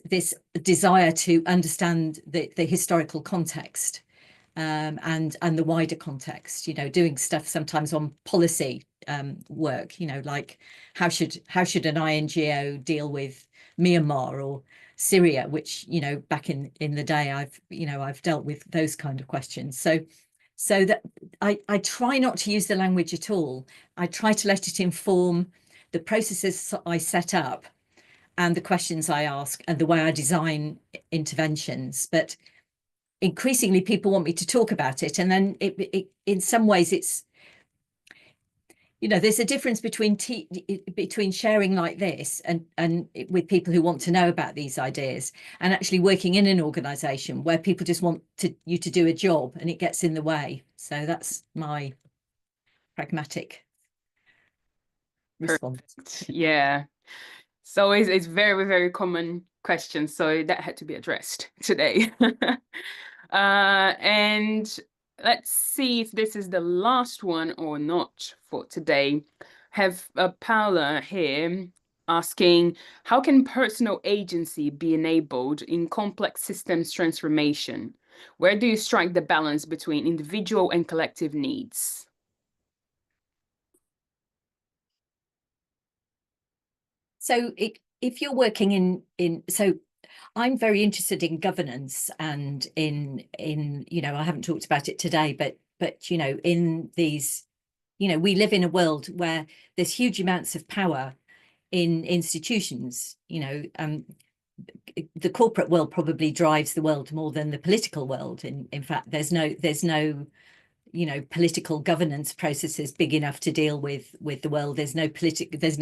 desire to understand the historical context. And the wider context, you know, doing stuff sometimes on policy work, you know, like how should an INGO deal with Myanmar or Syria, which, you know, back in the day, I've dealt with those kind of questions. So that I try not to use the language at all. I try to let it inform the processes I set up and the questions I ask and the way I design interventions. But increasingly people want me to talk about it, and then it in some ways it's, you know, there's a difference between sharing like this and with people who want to know about these ideas, and actually working in an organization where people just want you to do a job and it gets in the way. So that's my pragmatic response. Perfect. Yeah. So it's very, very common question. So that had to be addressed today. And let's see if this is the last one or not for today. Have Paula here asking, how can personal agency be enabled in complex systems transformation? Where do you strike the balance between individual and collective needs? So if you're working so I'm very interested in governance and in, you know, I haven't talked about it today, but, you know, in these, you know, we live in a world where there's huge amounts of power in institutions, you know, the corporate world probably drives the world more than the political world. In fact, there's no, you know, political governance processes big enough to deal with the world. There's no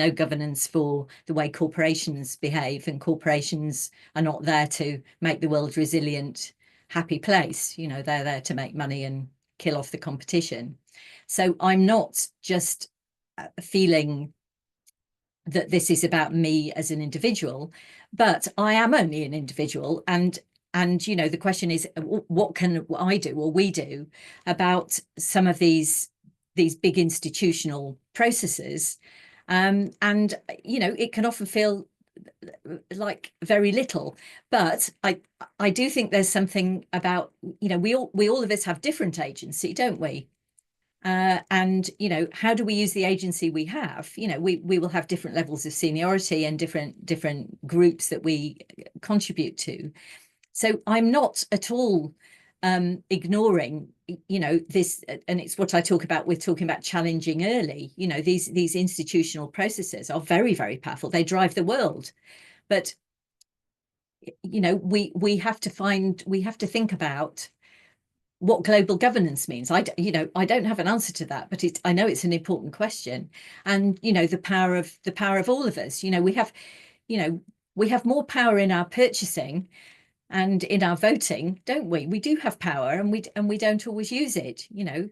governance for the way corporations behave, and corporations are not there to make the world resilient, happy place. You know, they're there to make money and kill off the competition. So I'm not just feeling that this is about me as an individual, but I am only an individual, and you know, the question is, what can I do or we do about some of these big institutional processes? And you know, it can often feel like very little, but I do think there's something about, you know, we all of us have different agency, don't we? And, you know, how do we use the agency we have? You know, we will have different levels of seniority and different groups that we contribute to. So I'm not at all ignoring, you know, this, and it's what I talk about with talking about challenging early. You know, these institutional processes are very, very powerful. They drive the world. But, you know, we have to think about what global governance means. You know, I don't have an answer to that, but I know it's an important question. And, you know, the power of all of us. You know, we have more power in our purchasing and in our voting, don't we? We do have power, and we don't always use it, you know.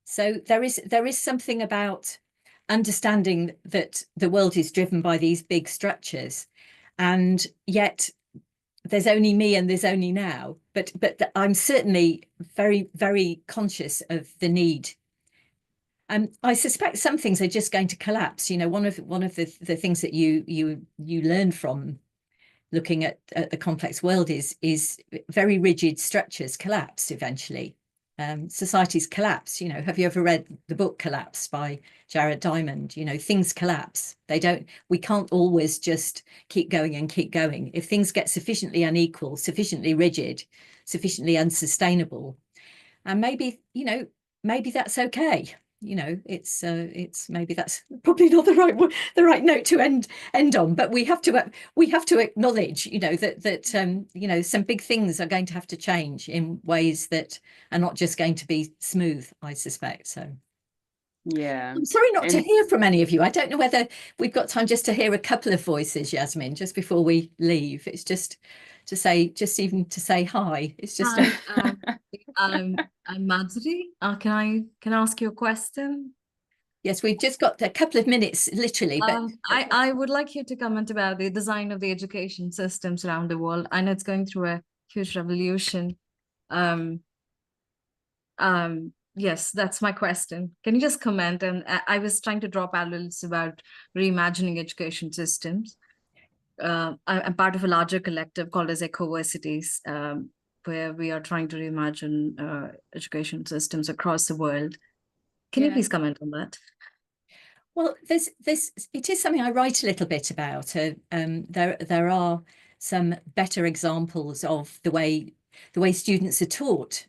So there is something about understanding that the world is driven by these big structures, and yet there's only me and there's only now. But I'm certainly very, very conscious of the need I suspect some things are just going to collapse. You know, one of the things that you learn from looking at the complex world is very rigid structures collapse eventually. Societies collapse. You know, have you ever read the book Collapse by Jared Diamond? You know, things collapse. We can't always just keep going and keep going. If things get sufficiently unequal, sufficiently rigid, sufficiently unsustainable, and maybe, you know, maybe that's okay. You know, it's maybe that's probably not the right note to end on, but we have to acknowledge, you know, that you know, some big things are going to have to change in ways that are not just going to be smooth, I suspect. So Yeah, I'm sorry not to hear from any of you. I don't know whether we've got time just to hear a couple of voices, Yasmin, just before we leave. It's just to say, just even to say hi. It's just Hi, I'm Madhuri. Can I ask you a question? Yes, we've just got a couple of minutes, literally. But I would like you to comment about the design of the education systems around the world. I know it's going through a huge revolution. Yes, that's my question. Can you just comment? And I was trying to draw parallels about reimagining education systems. I'm part of a larger collective called as Ecoversities, where we are trying to reimagine education systems across the world. Can you please comment on that? Well, it is something I write a little bit about. There are some better examples of the way students are taught,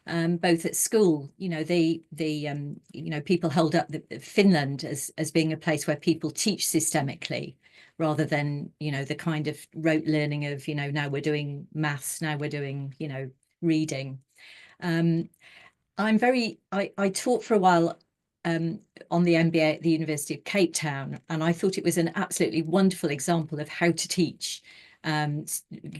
both at school. You know, you know, people hold up Finland as being a place where people teach systemically, rather than, you know, the kind of rote learning of, you know, now we're doing maths, now we're doing, you know, reading. I taught for a while on the MBA at the University of Cape Town, and I thought it was an absolutely wonderful example of how to teach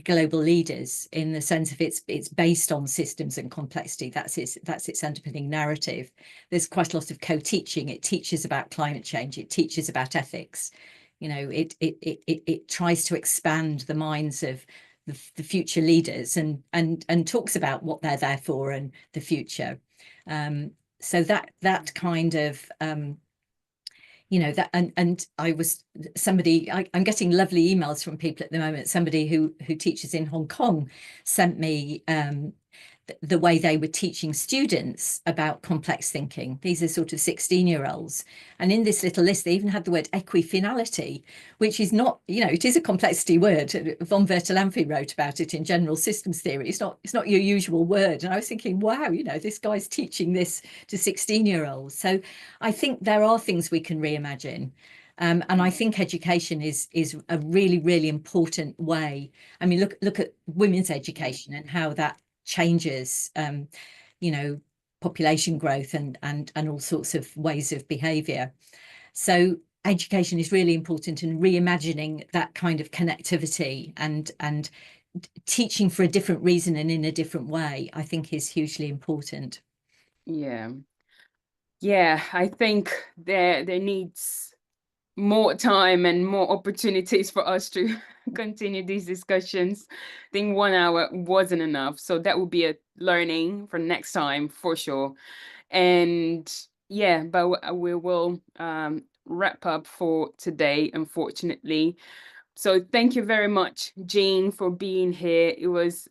global leaders, in the sense of it's based on systems and complexity. That's its underpinning narrative. There's quite a lot of co-teaching. It teaches about climate change. It teaches about ethics. You know, it tries to expand the minds of the future leaders and talks about what they're there for and the future. So that kind of you know, that and I'm getting lovely emails from people at the moment. Somebody who teaches in Hong Kong sent me the way they were teaching students about complex thinking. These are sort of 16-year-olds. And in this little list, they even had the word equifinality, which is not, you know, it is a complexity word. Von Vertelampi wrote about it in General Systems Theory. It's not your usual word. And I was thinking, wow, you know, this guy's teaching this to 16-year-olds. So I think there are things we can reimagine. And I think education is a really, really important way. I mean, look at women's education and how that changes, you know, population growth and all sorts of ways of behaviour. So education is really important, in reimagining that kind of connectivity and teaching for a different reason and in a different way, I think is hugely important. Yeah, I think there needs more time and more opportunities for us to continue these discussions. I think 1 hour wasn't enough, so that will be a learning for next time for sure. And yeah, but we will wrap up for today, unfortunately. So thank you very much, Jean, for being here. It was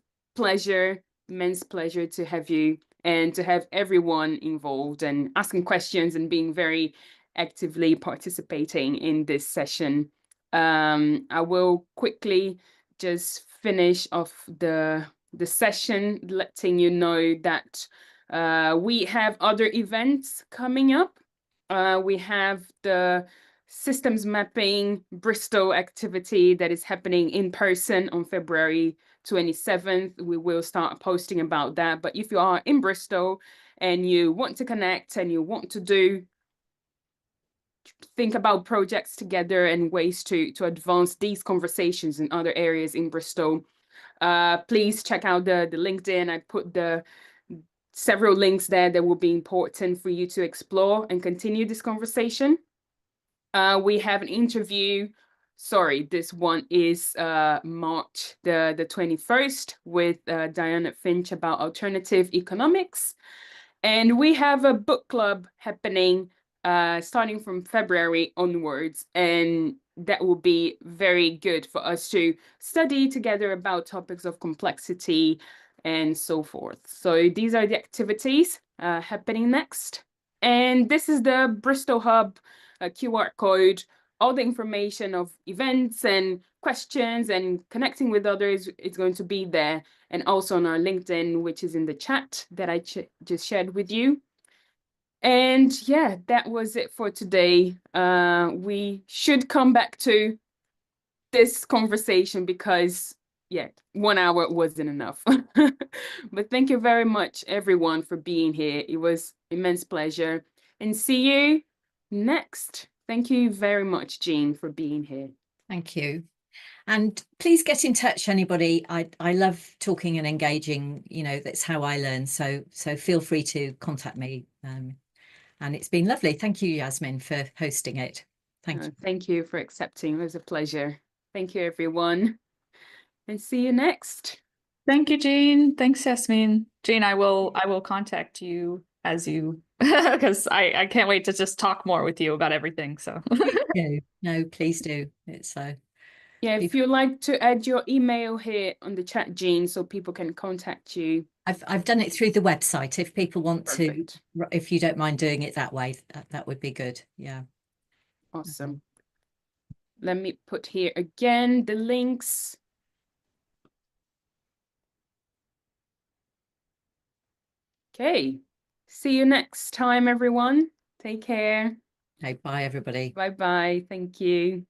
immense pleasure to have you and to have everyone involved and asking questions and being very actively participating in this session. I will quickly just finish off the session, letting you know that we have other events coming up. We have the systems mapping Bristol activity that is happening in person on February 27th. We will start posting about that. But if you are in Bristol and you want to connect and you want to think about projects together and ways to advance these conversations in other areas in Bristol, please check out the LinkedIn. I put the several links there that will be important for you to explore and continue this conversation. We have an interview. Sorry, this one is March the 21st with Diana Finch about alternative economics. And we have a book club happening starting from February onwards, and that will be very good for us to study together about topics of complexity and so forth. So these are the activities happening next. And this is the Bristol Hub QR code. All the information of events and questions and connecting with others is going to be there, and also on our LinkedIn, which is in the chat that I just shared with you. And yeah, that was it for today. We should come back to this conversation because, yeah, 1 hour wasn't enough. But thank you very much, everyone, for being here. It was immense pleasure. And see you next. Thank you very much, Jean, for being here. Thank you. And please get in touch, anybody. I love talking and engaging, you know, that's how I learn. So feel free to contact me. And it's been lovely. Thank you, Yasmin, for hosting it. Thank you. Thank you for accepting. It was a pleasure. Thank you, everyone. And see you next. Thank you, Jean. Thanks, Yasmin. Jean, I will contact you as you, because I can't wait to just talk more with you about everything. So No, please do. It's yeah, if you'd like to add your email here on the chat, Jean, so people can contact you. I've done it through the website. If people want Perfect. to, if you don't mind doing it that way, that would be good. Yeah. Awesome. Let me put here again the links. Okay. See you next time, everyone. Take care. Okay, bye, everybody. Bye-bye. Thank you.